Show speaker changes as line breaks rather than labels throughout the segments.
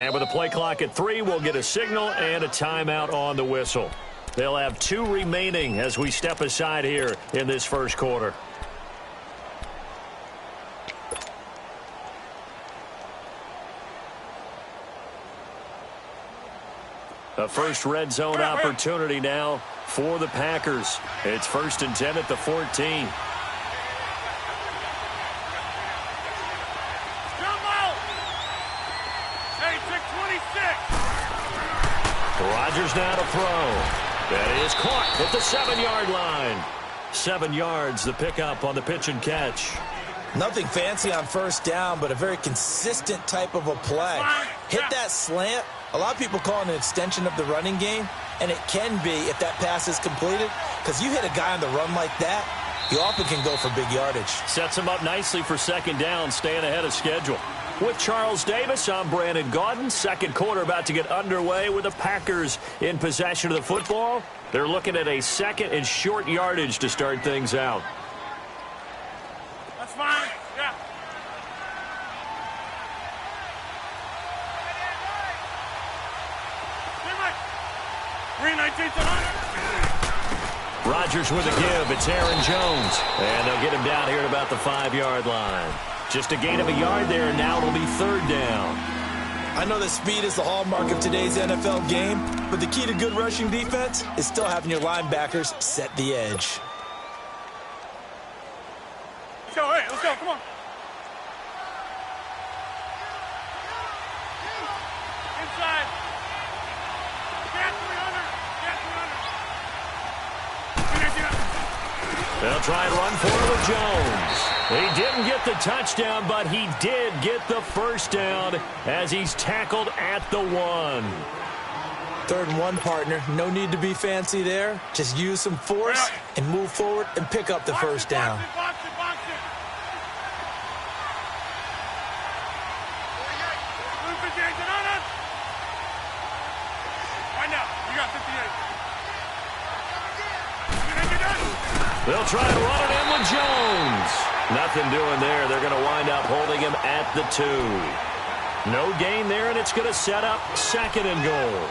And with a play clock at 3, we'll get a signal and a timeout on the whistle. They'll have 2 remaining as we step aside here in this first quarter. A first red zone opportunity now for the Packers. It's 1st and 10 at the 14. Rodgers now to throw. That is caught at the 7-yard line. 7 yards, the pickup on the pitch and catch.
Nothing fancy on first down, but a very consistent type of a play. Hit that slant. A lot of people call it an extension of the running game, and it can be if that pass is completed, because you hit a guy on the run like that, you often can go for big yardage.
Sets him up nicely for second down, staying ahead of schedule. With Charles Davis, I'm Brandon Gaudin. Second quarter about to get underway with the Packers in possession of the football. They're looking at a second and short yardage to start things out.
That's fine. Yeah.
Rodgers with a give. It's Aaron Jones. And they'll get him down here at about the 5-yard line. Just a gain of a yard there. Now it'll be 3rd down.
I know that speed is the hallmark of today's NFL game, but the key to good rushing defense is still having your linebackers set the edge.
Let's go. Hey, let's go. Come on. Inside. Get 300.
They'll try and run for it with Jones. He didn't get the touchdown, but he did get the first down as he's tackled at the 1.
3rd and 1, partner. No need to be fancy there. Just use some force and move forward and pick up the first down.
They'll try and run it in with Jones. Nothing doing there. They're going to wind up holding him at the 2. No gain there, and it's going to set up 2nd and goal.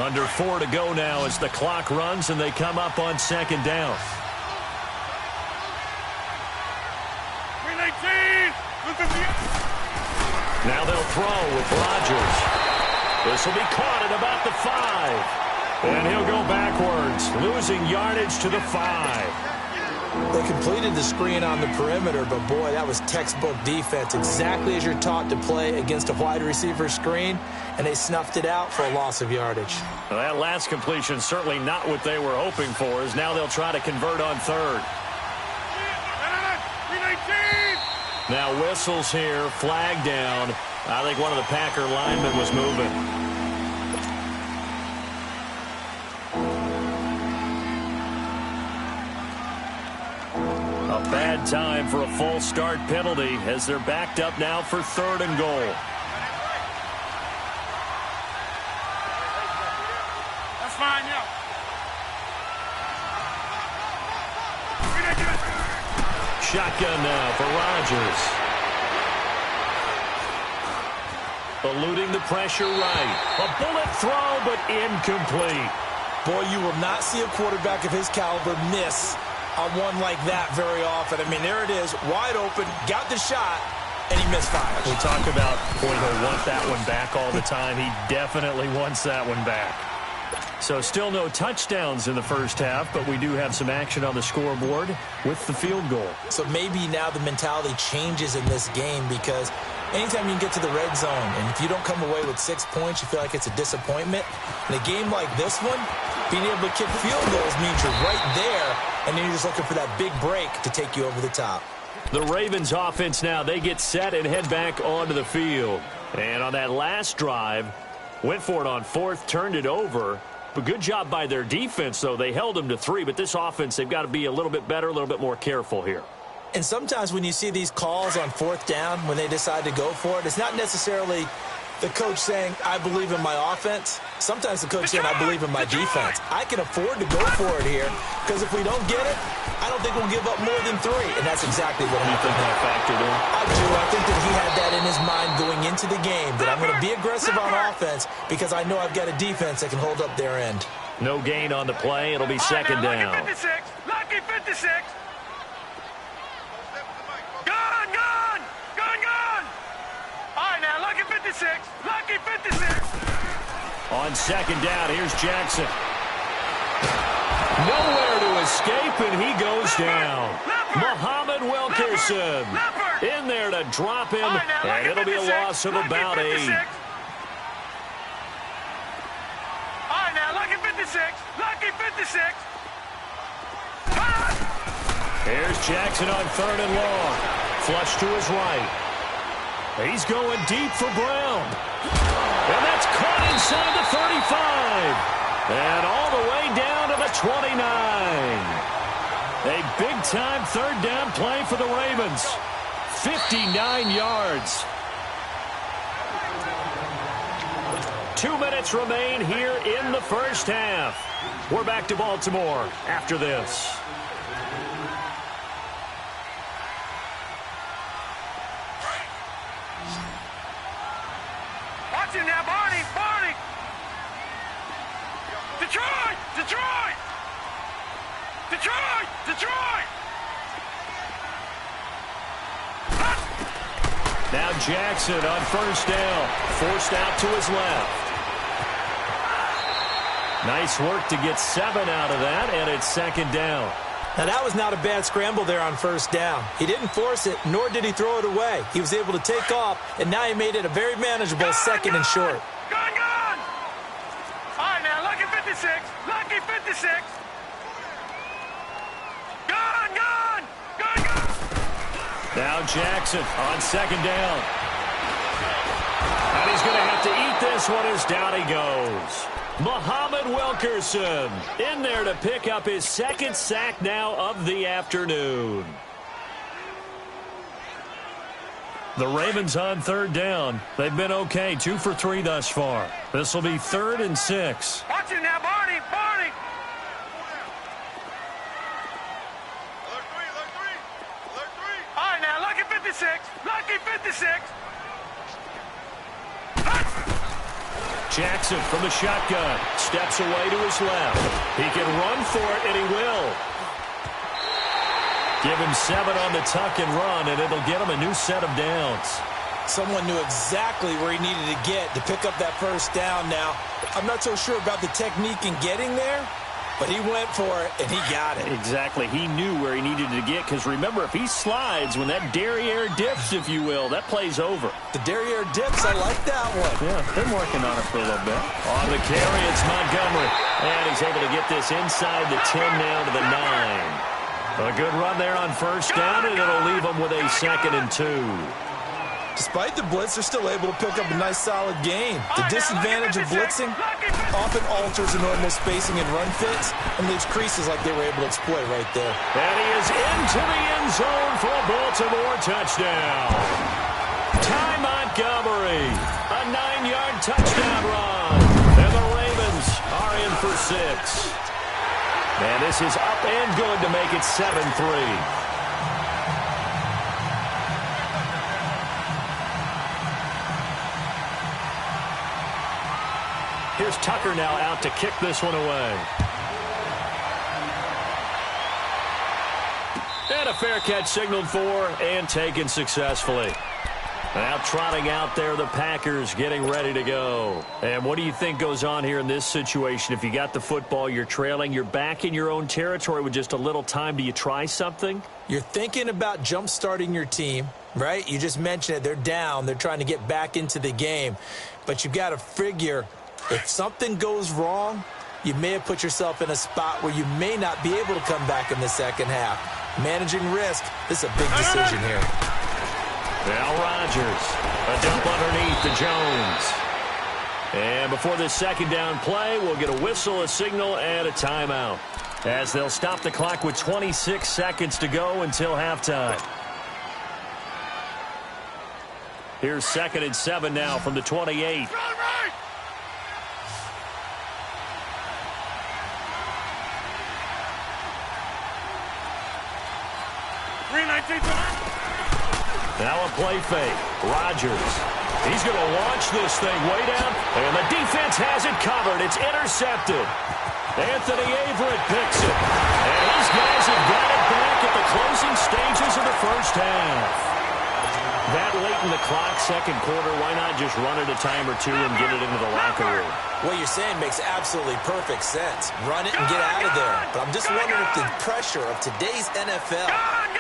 Under 4 to go now as the clock runs and they come up on 2nd down.
319.
Now they'll throw with Rodgers. This will be caught at about the 5. And he'll go backwards, losing yardage to the 5.
They completed the screen on the perimeter, but boy, that was textbook defense, exactly as you're taught to play against a wide receiver screen, and they snuffed it out for a loss of yardage.
Well, that last completion certainly not what they were hoping for, as now they'll try to convert on 3rd. Now whistles here, flag down. I think one of the Packer linemen was moving. A bad time for a false start penalty as they're backed up now for 3rd and goal.
That's fine, yeah.
Shotgun now for Rodgers. Eluding the pressure right. A bullet throw, but incomplete.
Boy, you will not see a quarterback of his caliber miss on one like that very often. I mean, there it is, wide open, got the shot, and he misfires.
We talk about, boy, he'll want that one back all the time. He definitely wants that one back. So still no touchdowns in the first half, but we do have some action on the scoreboard with the field goal.
So maybe now the mentality changes in this game, because anytime you can get to the red zone, and if you don't come away with 6 points, you feel like it's a disappointment. In a game like this one, being able to kick field goals means you're right there, and then you're just looking for that big break to take you over the top.
The Ravens offense now, they get set and head back onto the field. And on that last drive, went for it on 4th, turned it over. But good job by their defense, though. They held them to 3, but this offense, they've got to be a little bit better, a little bit more careful here.
And sometimes when you see these calls on 4th down, when they decide to go for it, it's not necessarily The coach saying, I believe in my offense. Sometimes the coach saying, I believe in my defense. I can afford to go for it here because if we don't get it, I don't think we'll give up more than 3. And that's exactly what happened.
That factored in?
I do. I think that he had that in his mind going into the game, that I'm going to be aggressive on offense because I know I've got a defense that can hold up their end.
No gain on the play. It'll be second down.
Lucky 56. Lucky 56. Gone, gone. Gone, gone. All right, now, lucky 56. Lucky 56.
On second down, here's Jackson. Nowhere to escape, and he goes down. Muhammad Wilkerson in there to drop him, and it'll be a loss of about 8.
All right, now, lucky 56. Lucky 56.
Here's Jackson on 3rd and long. Flush to his right. He's going deep for Brown. And that's caught inside the 35. And all the way down to the 29. A big-time 3rd down play for the Ravens. 59 yards. 2 minutes remain here in the first half. We're back to Baltimore after this.
Watch him now, Barney, Barney. Detroit, Detroit. Detroit, Detroit.
Now Jackson on 1st down. Forced out to his left. Nice work to get 7 out of that, and it's 2nd down.
Now, that was not a bad scramble there on 1st down. He didn't force it, nor did he throw it away. He was able to take off, and now he made it a very manageable 2nd and short.
Gone, gone. All right, now, lucky 56. Lucky 56. Gone, gone. Gone, gone.
Now Jackson on 2nd down. And he's going to have to eat this one as down he goes. Muhammad Wilkerson in there to pick up his 2nd sack now of the afternoon. The Ravens on 3rd down. They've been okay, 2 for 3 thus far. This will be 3rd and 6.
Watch it now, Barney, Barney. All right, now, lucky 56. Lucky 56.
Jackson from the shotgun. Steps away to his left. He can run for it, and he will. Give him 7 on the tuck and run, and it'll get him a new set of downs.
Someone knew exactly where he needed to get to pick up that 1st down now. I'm not so sure about the technique in getting there, but he went for it, and he got it.
Exactly. He knew where he needed to get, because remember, if he slides, when that derriere dips, if you will, that play's over.
The derriere dips, I like that one.
Yeah, been working on it for a little bit. On the carry, it's Montgomery. And he's able to get this inside the 10 now to the 9. A good run there on 1st down, and it'll leave him with a 2nd and 2.
Despite the blitz, they're still able to pick up a nice, solid gain. The disadvantage of blitzing often alters the normal spacing and run fits and leaves creases like they were able to exploit right there.
And he is into the end zone for a Baltimore touchdown. Ty Montgomery, a 9-yard touchdown run. And the Ravens are in for 6. And this is up and good to make it 7-3. Here's Tucker now out to kick this one away. And a fair catch signaled for and taken successfully. Now trotting out there, the Packers getting ready to go. And what do you think goes on here in this situation? If you got the football, you're trailing, you're back in your own territory with just a little time. Do you try something?
You're thinking about jump-starting your team, right? You just mentioned it. They're down. They're trying to get back into the game. But you've got to figure, if something goes wrong, you may have put yourself in a spot where you may not be able to come back in the 2nd half. Managing risk, this is a big decision here.
Now Rodgers, a dump underneath to Jones. And before this 2nd down play, we'll get a whistle, a signal, and a timeout, as they'll stop the clock with 26 seconds to go until halftime. Here's 2nd and 7 now from the 28. Now a play fake. Rodgers. He's going to launch this thing way down, and the defense has it covered. It's intercepted. Anthony Averett picks it. And these guys have got it back at the closing stages of the first half. That late in the clock, second quarter, why not just run it a time or two and get it into the locker room?
What you're saying makes absolutely perfect sense. Run it and get out of there. But I'm just wondering if the pressure of today's NFL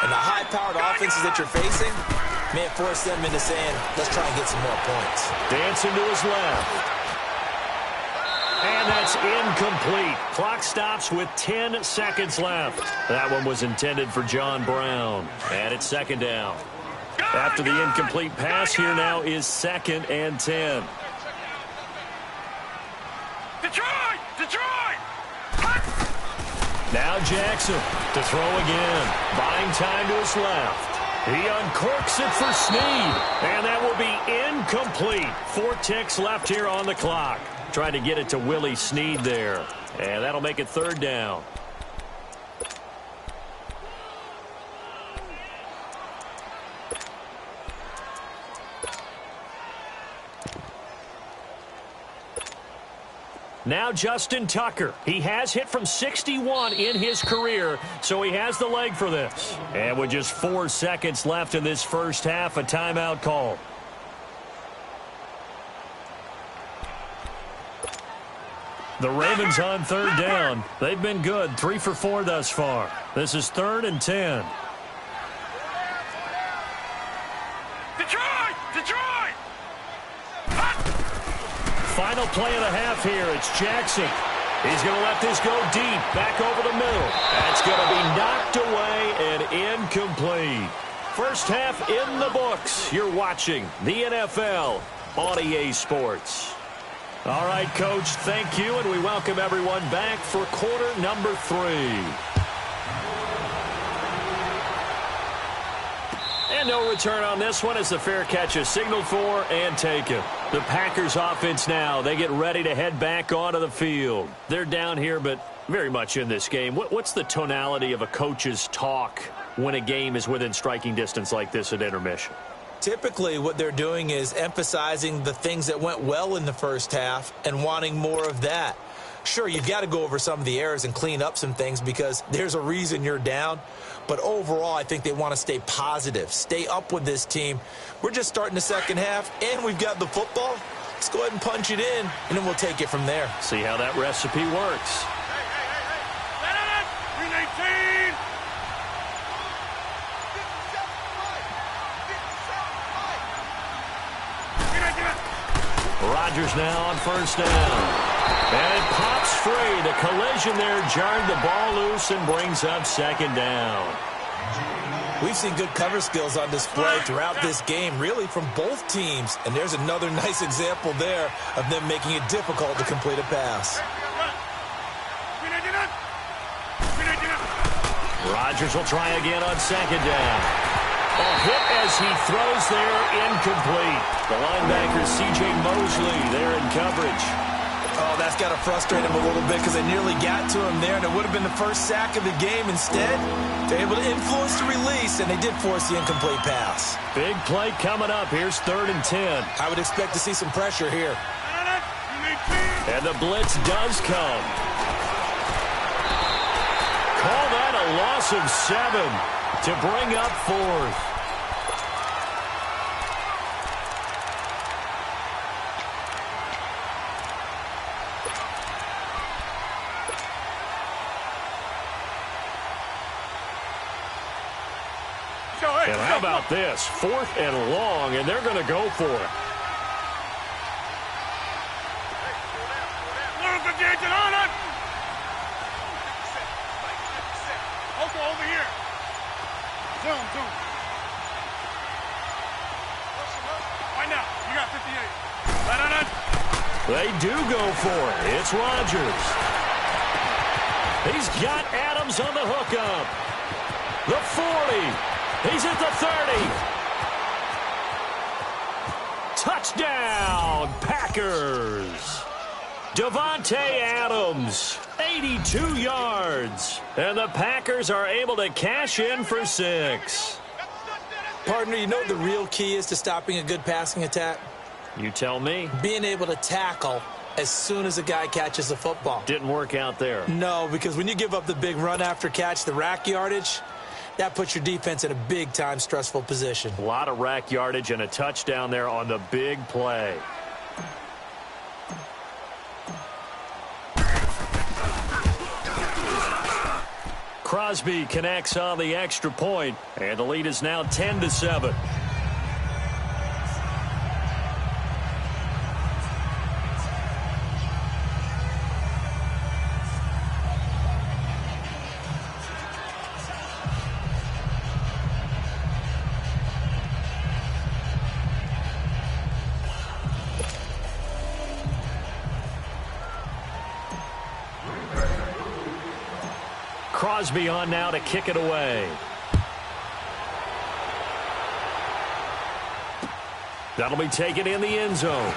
and the high-powered offenses that you're facing may force them into saying, let's try and get some more points.
Dancing to his left. And that's incomplete. Clock stops with 10 seconds left. That one was intended for John Brown. And it's 2nd down. After the incomplete pass, here now is 2nd and 10.
Detroit! Detroit!
Now Jackson to throw again. Buying time to his left. He uncorks it for Snead. And that will be incomplete. 4 ticks left here on the clock. Trying to get it to Willie Snead there. And that'll make it 3rd down. Now Justin Tucker. He has hit from 61 in his career, so he has the leg for this. And with just 4 seconds left in this first half, a timeout call. The Ravens on 3rd down. They've been good, 3 for 4 thus far. This is 3rd and 10.
Detroit! Detroit!
Final play of the half here. It's Jackson. He's going to let this go deep, back over the middle. That's going to be knocked away and incomplete. First half in the books. You're watching the NFL on EA Sports. All right, Coach, thank you, and we welcome everyone back for quarter number 3. And no return on this one as the fair catch is signaled for and taken. The Packers offense now, they get ready to head back onto the field. They're down here, but very much in this game. What's the tonality of a coach's talk when a game is within striking distance like this at intermission?
Typically, what they're doing is emphasizing the things that went well in the first half and wanting more of that. Sure, you've got to go over some of the errors and clean up some things because there's a reason you're down. But overall, I think they want to stay positive, stay up with this team. We're just starting the second half, and we've got the football. Let's go ahead and punch it in, and then we'll take it from there.
See how that recipe works. Rodgers now on 1st down. And it pops free. The collision there jarred the ball loose and brings up 2nd down.
We've seen good cover skills on display throughout this game, really from both teams. And there's another nice example there of them making it difficult to complete a pass.
Rodgers will try again on 2nd down. A hit as he throws there, incomplete. The linebacker, C.J. Mosley, there in coverage.
Oh, that's got to frustrate him a little bit because they nearly got to him there, and it would have been the first sack of the game. Instead, they're able to influence the release, and they did force the incomplete pass.
Big play coming up. Here's 3rd and 10.
I would expect to see some pressure here.
And the blitz does come. Call that a loss of 7 to bring up 4th. And how about this? 4th and long, and they're going to go for it.
Over here. Zoom. Right now, you got 58.
They do go for it. It's Rodgers. He's got Adams on the hookup. The 40. He's at the 30. Touchdown, Packers. Davante Adams, 82 yards. And the Packers are able to cash in for 6.
Partner, you know what the real key is to stopping a good passing attack?
You tell me.
Being able to tackle as soon as a guy catches the football.
Didn't work out there.
No, because when you give up the big run after catch, the rack yardage, that puts your defense in a big-time stressful position.
A lot of rack yardage and a touchdown there on the big play. Crosby connects on the extra point, and the lead is now 10-7. Crosby on now to kick it away. That'll be taken in the end zone.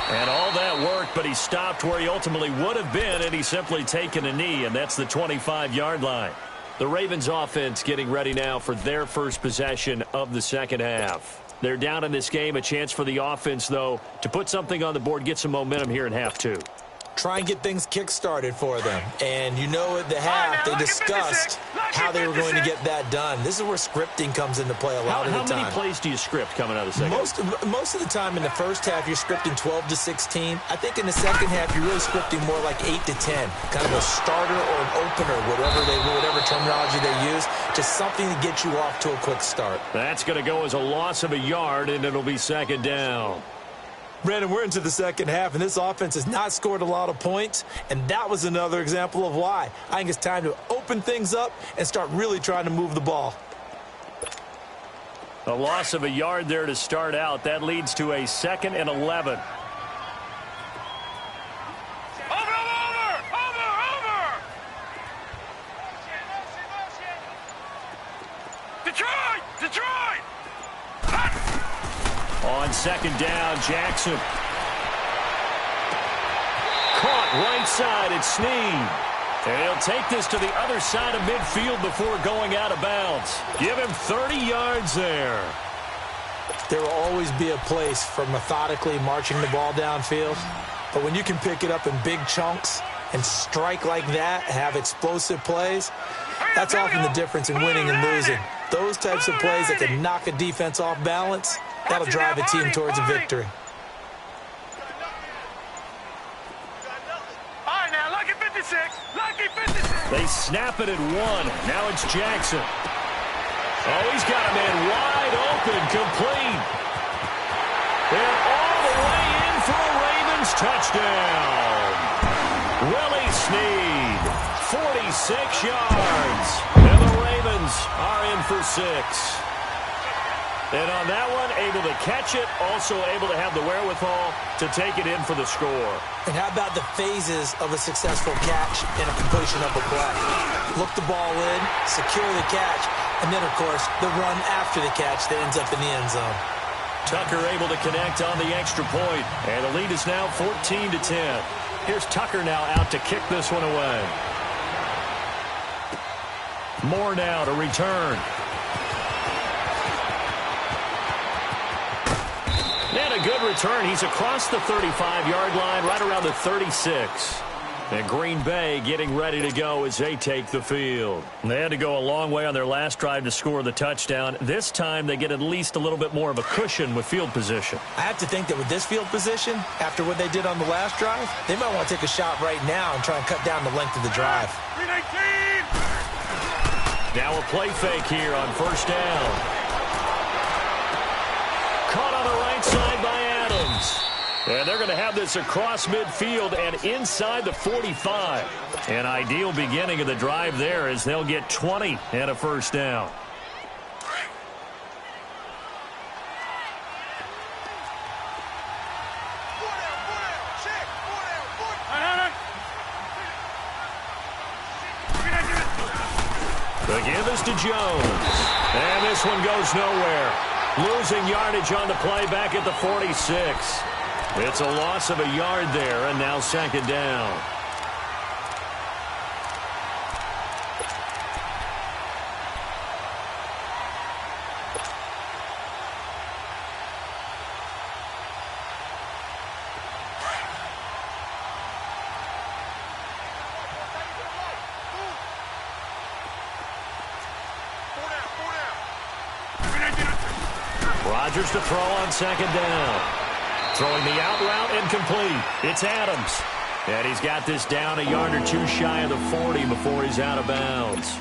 And all that worked, but he stopped where he ultimately would have been, and he's simply taken a knee, and that's the 25-yard line. The Ravens offense getting ready now for their first possession of the second half. They're down in this game. A chance for the offense, though, to put something on the board, get some momentum here in half two.
Try and get things kick-started for them. And you know at the half, they discussed how they were going to get that done. This is where scripting comes into play a lot of the time.
How many plays do you script coming out of the second half?
Most of the time in the first half, you're scripting 12 to 16. I think in the second half, you're really scripting more like 8 to 10. Kind of a starter or an opener, whatever terminology they use. Just something to get you off to a quick start.
That's going to go as a loss of a yard, and it'll be second down.
Brandon, we're into the second half, and this offense has not scored a lot of points, and that was another example of why. I think it's time to open things up and start really trying to move the ball.
A loss of a yard there to start out. That leads to a 2nd and 11. On second down, Jackson. Caught right side, it's Snead. And he'll take this to the other side of midfield before going out of bounds. Give him 30 yards there.
There will always be a place for methodically marching the ball downfield. But when you can pick it up in big chunks and strike like that, have explosive plays, that's often the difference in winning and losing. Those types of plays that can knock a defense off balance, that'll drive a team towards a victory.
All right, now, lucky 56. Lucky 56.
They snap it at 1. Now it's Jackson. Oh, he's got a man wide open, complete. And all the way in for a Ravens touchdown. Willie Snead, 46 yards. And the Ravens are in for 6. And on that one, able to catch it, also able to have the wherewithal to take it in for the score.
And how about the phases of a successful catch and a completion of a play? Look the ball in, secure the catch, and then, of course, the run after the catch that ends up in the end zone.
Tucker able to connect on the extra point, and the lead is now 14-10. Here's Tucker now out to kick this one away. Moore now to return. And a good return. He's across the 35-yard line, right around the 36. And Green Bay getting ready to go as they take the field. They had to go a long way on their last drive to score the touchdown. This time they get at least a little bit more of a cushion with field position.
I have to think that with this field position, after what they did on the last drive, they might want to take a shot right now and try and cut down the length of the drive.
319.
Now a play fake here on first down. Caught on the right side by Adams. And they're going to have this across midfield and inside the 45. An ideal beginning of the drive there as they'll get 20 and a first down. The give is to Jones. And this one goes nowhere. Losing yardage on the play back at the 46. It's a loss of a yard there, and now second down. Rodgers to throw on second down. Throwing the out route incomplete. It's Adams. And he's got this down a yard or two shy of the 40 before he's out of bounds.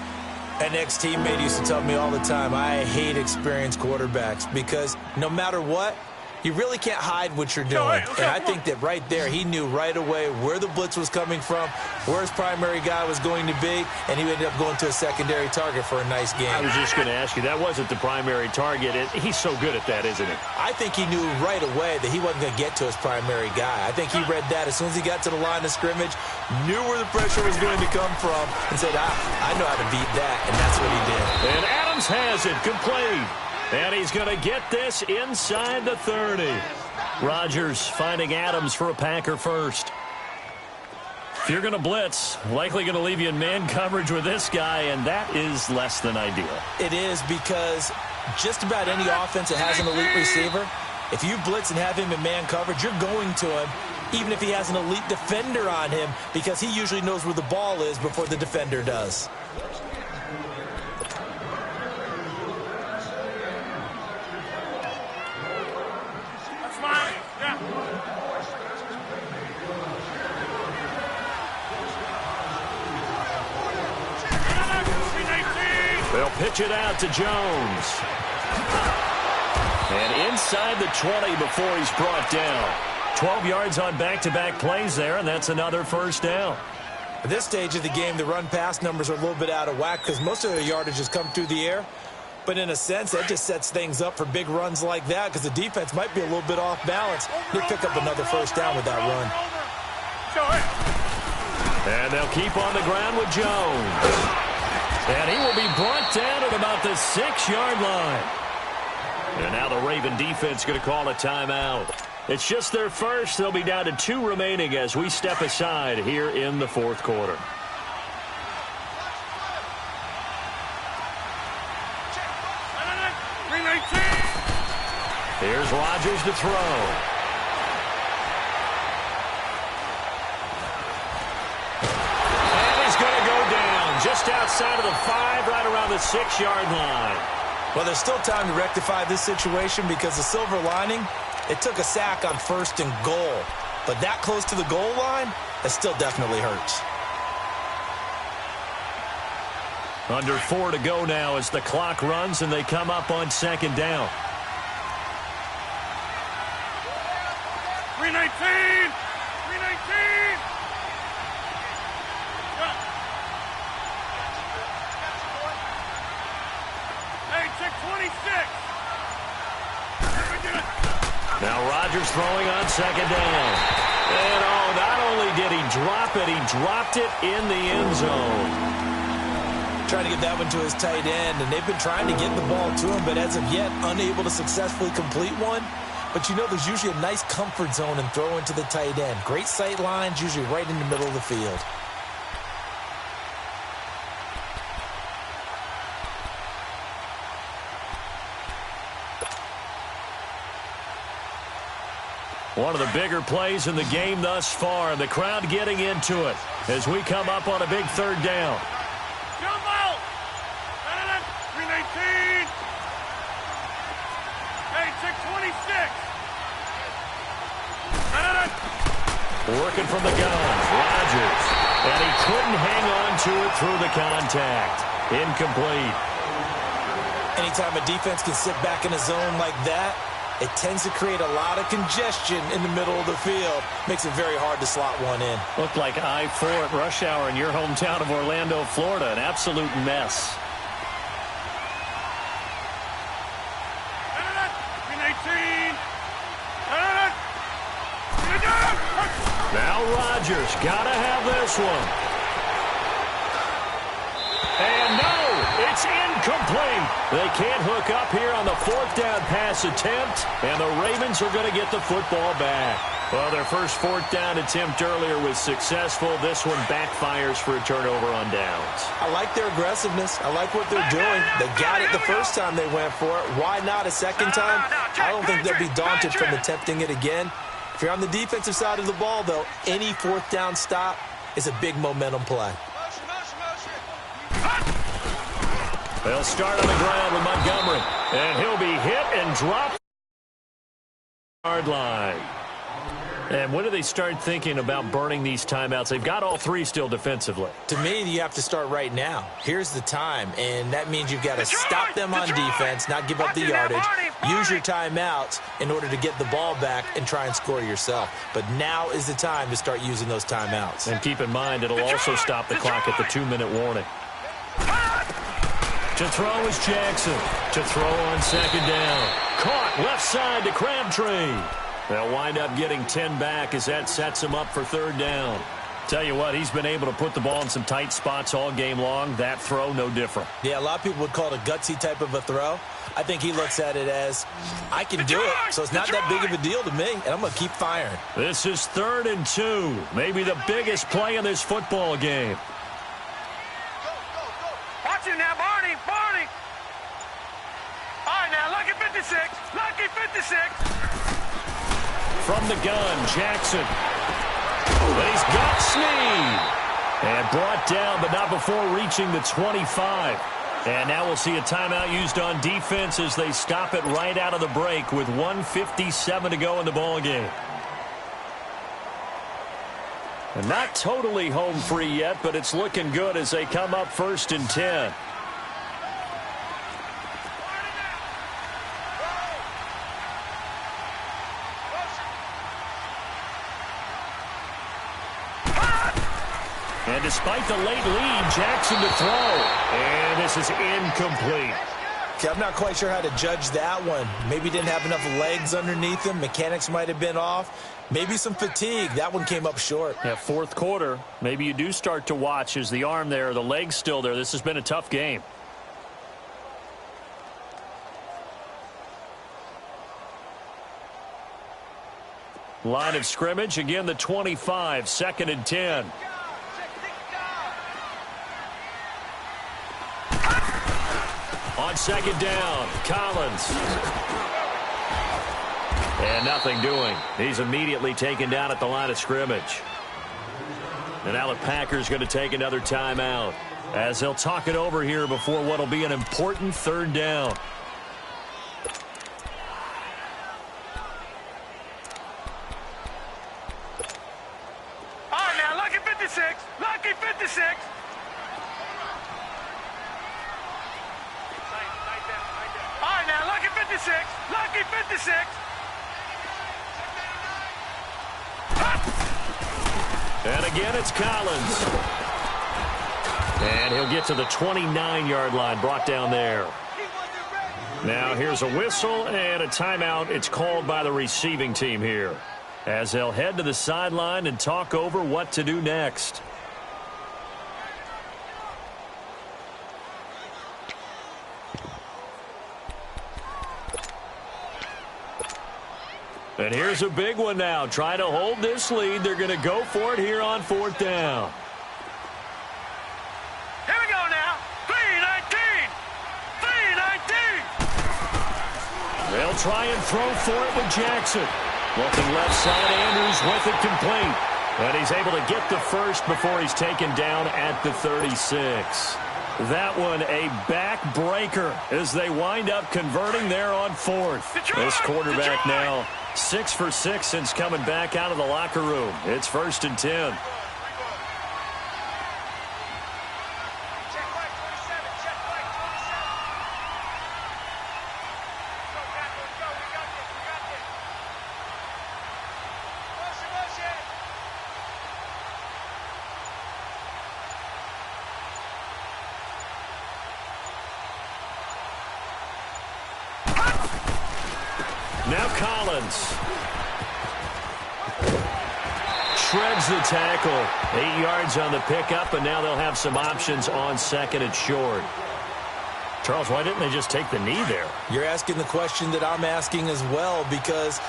An ex-teammate used to tell me all the time, I hate experienced quarterbacks because no matter what, you really can't hide what you're doing. And I think that right there, he knew right away where the blitz was coming from, where his primary guy was going to be, and he ended up going to a secondary target for a nice game.
I was just going to ask you, that wasn't the primary target. He's so good at that, isn't he?
I think he knew right away that he wasn't going to get to his primary guy. I think he read that as soon as he got to the line of scrimmage, knew where the pressure was going to come from, and said, I know how to beat that, and that's what he did.
And Adams has it complete. And he's going to get this inside the 30. Rodgers finding Adams for a Packer first. If you're going to blitz, likely going to leave you in man coverage with this guy, and that is less than ideal.
It is because just about any offense that has an elite receiver, if you blitz and have him in man coverage, you're going to him, even if he has an elite defender on him, because he usually knows where the ball is before the defender does.
They'll pitch it out to Jones. And inside the 20 before he's brought down. 12 yards on back-to-back plays there, and that's another first down.
At this stage of the game, the run-pass numbers are a little bit out of whack because most of their yardage has come through the air. But in a sense, that just sets things up for big runs like that because the defense might be a little bit off balance. He'll pick up another first down with that run.
And they'll keep on the ground with Jones. And he will be brought down at about the 6-yard line. And now the Raven defense going to call a timeout. It's just their first. They'll be down to 2 remaining as we step aside here in the fourth quarter. Here's Rodgers to throw. Just outside of the 5, right around the 6-yard line.
Well, there's still time to rectify this situation because the silver lining, it took a sack on 1st and goal. But that close to the goal line, it still definitely hurts.
Under 4 to go now as the clock runs and they come up on second down.
319! 319!
Now Rodgers throwing on second down. And not only did he drop it, he dropped it in the end zone.
Trying to get that one to his tight end, and they've been trying to get the ball to him, but as of yet, unable to successfully complete one. But you know there's usually a nice comfort zone in throwing to the tight end. Great sight lines, usually right in the middle of the field.
One of the bigger plays in the game thus far. The crowd getting into it as we come up on a big third down.
Jump out! 319! Hey, 626!
Working from the gun, Rodgers. And he couldn't hang on to it through the contact. Incomplete.
Anytime a defense can sit back in a zone like that, it tends to create a lot of congestion in the middle of the field. Makes it very hard to slot one in.
Looked like I-4 at rush hour in your hometown of Orlando, Florida. An absolute mess.
319!
Now Rodgers got to have this one. And no, It's incomplete. They can't hook up here on the fourth down pass attempt, and the Ravens are going to get the football back. Well, their first fourth down attempt earlier was successful. This one backfires for a turnover on downs.
I like their aggressiveness. I like what they're doing. They got it the first time they went for it. Why not a second time? I don't think they'll be daunted from attempting it again. If you're on the defensive side of the ball, though, any fourth down stop is a big momentum play.
They'll start on the ground with Montgomery, and he'll be hit and dropped yard line. And when do they start thinking about burning these timeouts? They've got all three still defensively.
To me, you have to start right now. Here's the time, and that means you've got to stop them on defense, not give up the yardage, use your timeouts in order to get the ball back and try and score yourself. But now is the time to start using those timeouts.
And keep in mind, it'll also stop the clock at the 2-minute warning. To throw is Jackson. To throw on second down. Caught left side to Crabtree. They'll wind up getting 10 back as that sets him up for third down. Tell you what, he's been able to put the ball in some tight spots all game long. That throw, no different.
Yeah, a lot of people would call it a gutsy type of a throw. I think he looks at it as, I can do it, so it's not that big of a deal to me, and I'm going to keep firing.
This is 3rd and 2. Maybe the biggest play in this football game.
Watch him now, Barney. All right, now, lucky 56. Lucky 56.
From the gun, Jackson. But he's got Snead. And brought down, but not before reaching the 25. And now we'll see a timeout used on defense as they stop it right out of the break with 1:57 to go in the ballgame. And not totally home free yet, but it's looking good as they come up 1st and 10. And despite the late lead, Jackson to throw. And this is incomplete.
Okay, I'm not quite sure how to judge that one. Maybe didn't have enough legs underneath him. Mechanics might have been off. Maybe some fatigue. That one came up short.
Yeah, 4th quarter. Maybe you do start to watch. Is the arm there, the leg's still there? This has been a tough game. Line of scrimmage, again the 25, 2nd and 10. On second down, Collins. And nothing doing. He's immediately taken down at the line of scrimmage. And now the Packers going to take another timeout as they'll talk it over here before what will be an important 3rd down.
All right, now, lucky 56. Lucky 56. All right, now, lucky 56. Lucky 56.
And again, it's Collins. And he'll get to the 29-yard line, brought down there. Now here's a whistle and a timeout. It's called by the receiving team here, as they'll head to the sideline and talk over what to do next. And here's a big one now. Trying to hold this lead. They're going to go for it here on 4th down.
Here we go now. 3:19. 3:19.
They'll try and throw for it with Jackson. Looking left side, Andrews with it complete. And he's able to get the first before he's taken down at the 36. That one a backbreaker as they wind up converting there on 4th. This quarterback now 6 for 6 since coming back out of the locker room. It's 1st and 10. Now Collins. Shreds the tackle. 8 yards on the pickup, and now they'll have some options on 2nd and short. Charles, why didn't they just take the knee there?
You're asking the question that I'm asking as well, because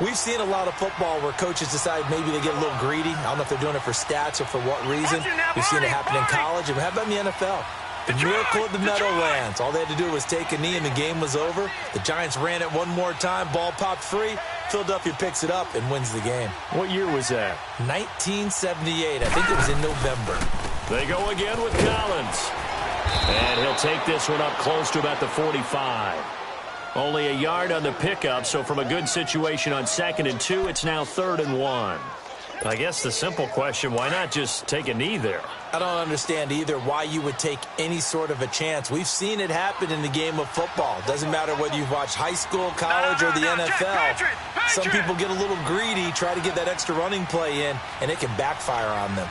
we've seen a lot of football where coaches decide maybe they get a little greedy. I don't know if they're doing it for stats or for what reason. We've seen it happen in college, and how about in the NFL? The miracle at the Meadowlands. All they had to do was take a knee, and the game was over. The Giants ran it one more time. Ball popped free. Philadelphia picks it up and wins the game.
What year was that?
1978. I think it was in November.
They go again with Collins. And he'll take this one up close to about the 45. Only a yard on the pickup, so from a good situation on 2nd and 2, it's now 3rd and 1. I guess the simple question, why not just take a knee there?
I don't understand either why you would take any sort of a chance. We've seen it happen in the game of football. Doesn't matter whether you've watched high school, college, or the NFL. Some people get a little greedy, try to get that extra running play in, and it can backfire on them.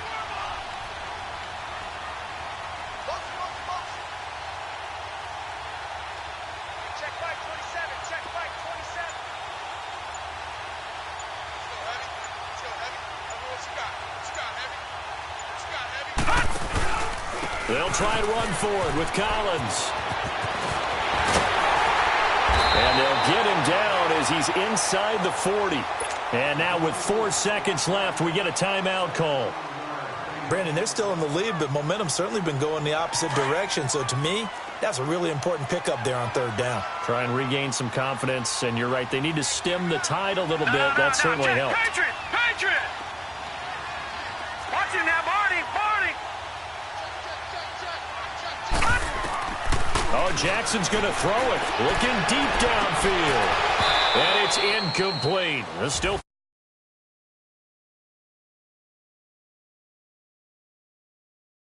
They'll try and run for it with Collins. And they'll get him down as he's inside the 40. And now with 4 seconds left, we get a timeout call.
Brandon, they're still in the lead, but momentum's certainly been going the opposite direction. So to me, that's a really important pickup there on 3rd down.
Try and regain some confidence, and you're right, they need to stem the tide a little bit. That certainly helped.
Patriot! Watch him now, Barney!
Oh, Jackson's going to throw it. Looking deep downfield. And it's incomplete. Still